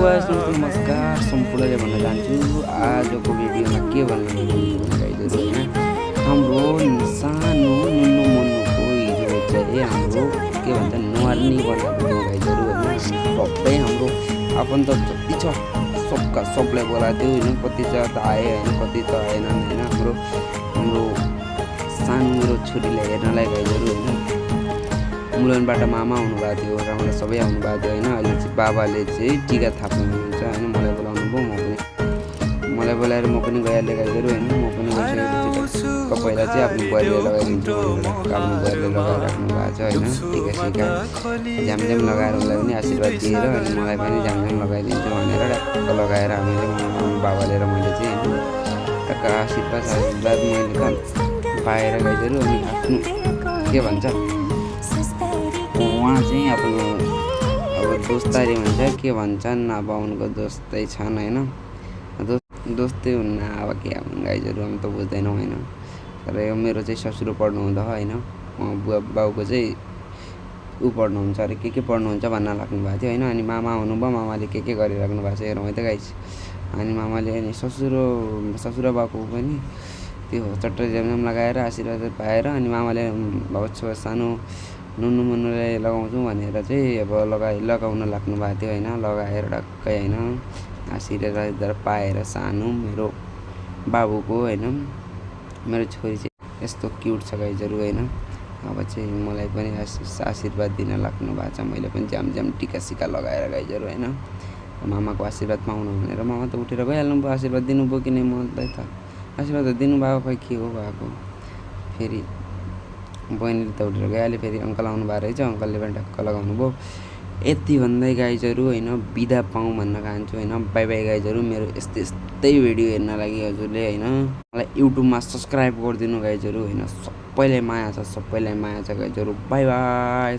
Guys नमस्कार सम्पूर्णले भन्न चाहन्छु आजको भिडियोमा के भन्नु गाइजहरु हैन हाम्रो सानो नुनु मन्नुको हिजो चाहिँ हाम्रो के भन्छ नर्नी बनाएको गाइजहरु हैन सबै हाम्रो आफन्त जति छ सबलाई बोलाएको थियो हैन कति छ त आए हैन कति त आएनन् हैन हाम्रो सानो मेरो छोरीलाई हेर्नलाई गाइजहरु हैन मुलनबाट मामा आउनुभएको थियो र मलाई सबै आउनुभएको थियो हैन अहिले चाहिँ बाबाले चाहिँ टीका थाप्नुहुन्छ हैन मलाई बोलाउनु भयो मलाई बोलाएर म पनि गइहाले गाइजहरु हैन म पनि गइसकेपछि पहिला चाहिँ आफ्नो बुहारीले लगाइदिन्छु भनेर आफ्नो बुहारीले लगाएर राख्नु भएको छ हैन टीका सिका झ्यामझ्याम लगाएर उसलाई पनि आशीर्वाद दिएर अनि मलाई पनि झ्यामझ्याम लगाइदिन्छु भनेर टक्क लगाएर हामीले बाबाले र मैले चाहिँ टक्क आशीर्वाद मैले त पाएर गाइजहरु अनि आफ्नो के भन्छ उहाँ चाहिँ अब दोस्तारी भन्छ के भन्छन् अब उनको दोस्तै छन् हैन दोस्तै हुन्न अब के गाइजहरु हम त बुझ्दैनौँ हैन तर यो मेरो चाहिँ ससुरो पढ्नु हुँदा हैन बुवा बाउको चाहिँ उ पढ्नुहुन्छ अरे के पढ्नुहुन्छ भन्न लाग्नु भएको थियो हैन अनि मामा आउनुभयो मामाले के गरिराख्नु भएको छ हेरौँ है त गाइस अनि मामाले अनि ससुरा बाबुको पनि त्यो चट्ट झ्यामझ्याम लगाएर आशीर्वाद पाएर अनि मामाले बाबु सानो नुनु मन्नुलाई लगाउँछु भनेर चाहिँ अब लगाउन लाग्नु भएको थियो हैन लगाएर ढक्कै हैन आशीर्वाद पाएर सानो मेरो बाबुको हैन मेरो छोरी चाहिँ यस्तो क्यूट छ गाइजहरु हैन अब चाहिँ मलाई पनि आशीर्वाद दिन लाग्नु भएको छ मैले पनि झ्यामझ्याम टीका सिका लगाएर गाइजहरु हैन मामाको आशीर्वाद पाउनु भनेर मामा त उठेर गइहाल्नु भयो आशीर्वाद दिनुभयो कि नै मलाई त आशीर्वाद दिनुभएको खै के हो भएको फेरि बहिनीले त उठेर गइहाल्यो फेरि अङ्कल आउनु भएको रहेछ अङ्कलले पनि ढक्क लगाउनु भयो यति भन्दै गाइजहरु हैन बिदा पाऊँ भन्न चाहन्छु हैन बाइ बाइ गाइजहरु मेरो यस्तै भिडियो हेर्न लागि हजुरले हैन मलाई युट्युबमा सब्स्क्राइब गरिदिनु गाइजहरु हैन सबैलाई माया छ गाइजहरु बाइ बाइ।